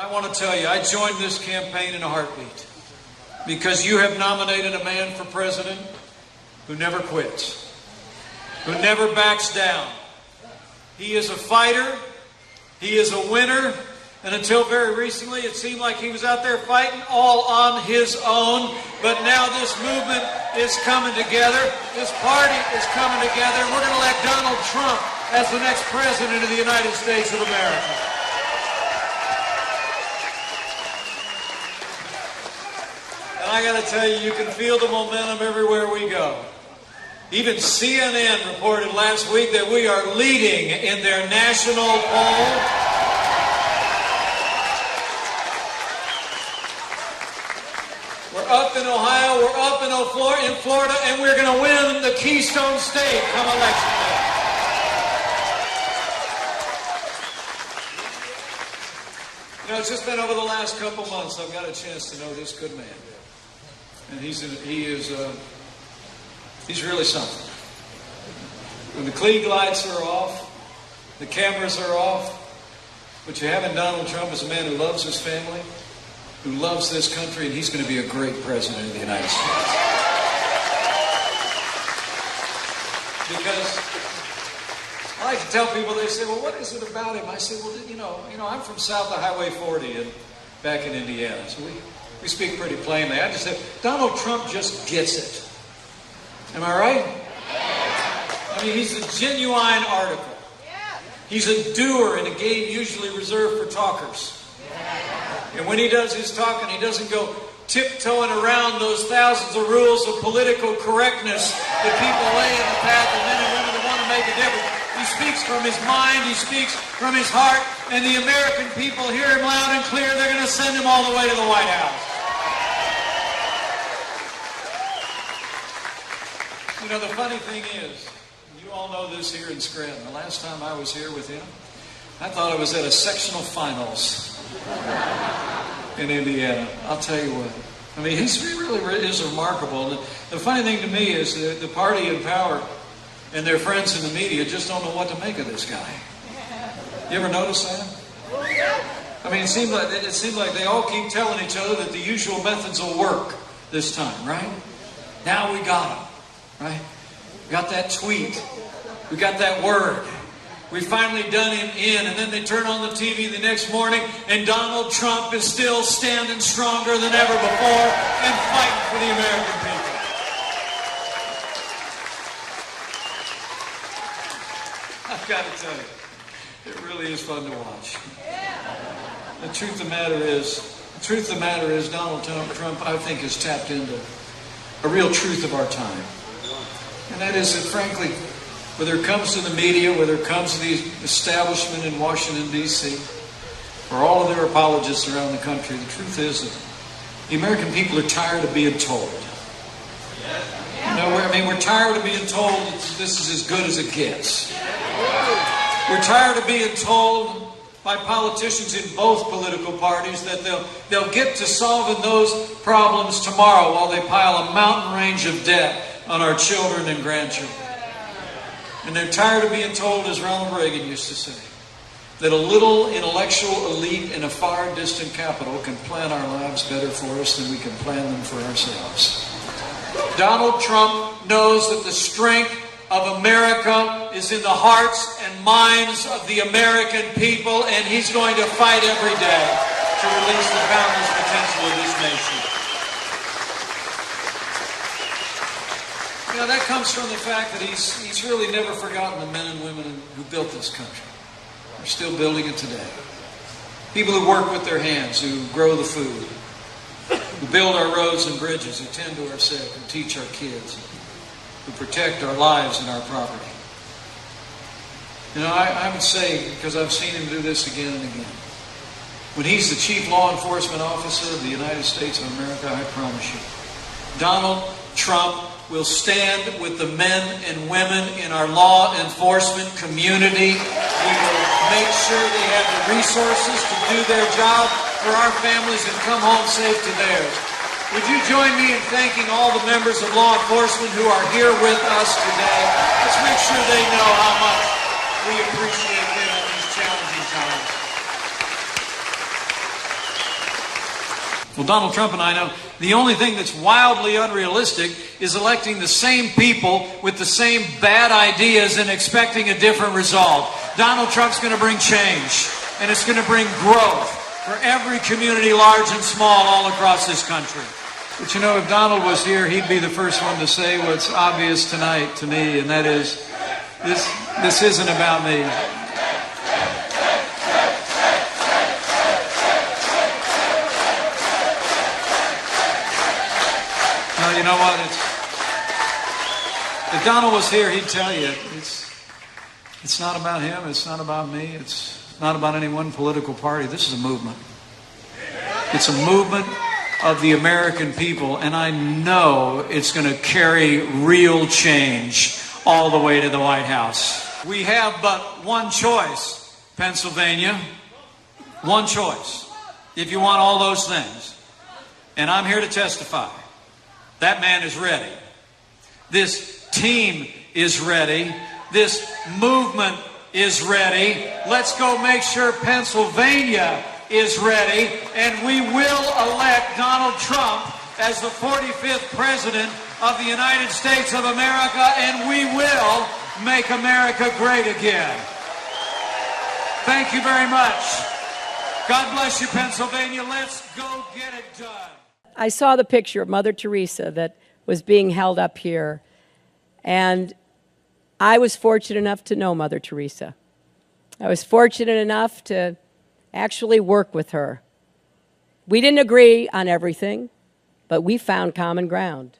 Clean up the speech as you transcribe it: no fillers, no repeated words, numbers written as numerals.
I want to tell you, I joined this campaign in a heartbeat because you have nominated a man for president who never quits, who never backs down. He is a fighter. He is a winner. And until very recently, it seemed like he was out there fighting all on his own. But now this movement is coming together. This party is coming together. And we're going to elect Donald Trump as the next president of the United States of America. And I got to tell you, you can feel the momentum everywhere we go. Even CNN reported last week that we are leading in their national poll. We're up in Ohio, we're up in Florida, and we're going to win the Keystone State come election day. You know, it's just been over the last couple months I've got a chance to know this good man. And he's really something. When the Klieg lights are off, the cameras are off, what you have in Donald Trump is a man who loves his family, who loves this country, and he's going to be a great president of the United States. Because I like to tell people, they say, well, what is it about him? I say, well, you know, I'm from south of Highway 40 and back in Indiana, so we speak pretty plainly. I just say, Donald Trump just gets it. Am I right? I mean, he's a genuine article. He's a doer in a game usually reserved for talkers. And when he does his talking, he doesn't go tiptoeing around those thousands of rules of political correctness that people lay in the path of men and women that want to make a difference. He speaks from his mind, he speaks from his heart, and the American people hear him loud and clear. They're going to send him all the way to the White House. You know, the funny thing is, you all know this here in Scranton. The last time I was here with him, I thought I was at a sectional finals in Indiana. I'll tell you what. I mean, he really is remarkable. The funny thing to me is the party in power and their friends in the media just don't know what to make of this guy. You ever notice that? I mean, it seemed like they all keep telling each other that the usual methods will work this time, right? Now we got him, right? We got that tweet. We got that word. We finally done him in, and then they turn on the TV the next morning, and Donald Trump is still standing stronger than ever before and fighting for the American people. I've got to tell you, it really is fun to watch. The truth of the matter is, Donald Trump, I think, has tapped into a real truth of our time. And that is that, frankly, whether it comes to the media, whether it comes to the establishment in Washington, D.C., or all of their apologists around the country, the truth is that the American people are tired of being told. You know, we're tired of being told that this is as good as it gets. We're tired of being told by politicians in both political parties that they'll get to solving those problems tomorrow while they pile a mountain range of debt on our children and grandchildren. And they're tired of being told, as Ronald Reagan used to say, that a little intellectual elite in a far distant capital can plan our lives better for us than we can plan them for ourselves. Donald Trump knows that the strength of America is in the hearts and minds of the American people, and he's going to fight every day to release the boundless potential of this nation. You know, that comes from the fact that he's really never forgotten the men and women who built this country. They're still building it today. People who work with their hands, who grow the food, who build our roads and bridges, who tend to our sick, who teach our kids, who protect our lives and our property. You know, I would say, because I've seen him do this again and again, when he's the chief law enforcement officer of the United States of America, I promise you, Donald Trump will stand with the men and women in our law enforcement community. We will make sure they have the resources to do their job for our families and come home safe to theirs. Would you join me in thanking all the members of law enforcement who are here with us today? Let's make sure they know how much we appreciate them in these challenging times. Well, Donald Trump and I know the only thing that's wildly unrealistic is electing the same people with the same bad ideas and expecting a different result. Donald Trump's going to bring change, and it's going to bring growth for every community, large and small, all across this country. But you know, if Donald was here, he'd be the first one to say what's obvious tonight to me, and that is, this isn't about me. No, you know what? If Donald was here, he'd tell you it's not about him. It's not about me. It's not about any one political party. This is a movement. It's a movement of the American people, and I know it's going to carry real change all the way to the White House. We have but one choice, Pennsylvania. One choice. If you want all those things. And I'm here to testify. That man is ready. This team is ready. This movement is ready. Let's go make sure Pennsylvania is ready, and we will elect Donald Trump as the 45th President of the United States of America, and we will make America great again. Thank you very much. God bless you, Pennsylvania. Let's go get it done. I saw the picture of Mother Teresa that was being held up here, and I was fortunate enough to know Mother Teresa. I was fortunate enough to actually work with her. We didn't agree on everything, but we found common ground.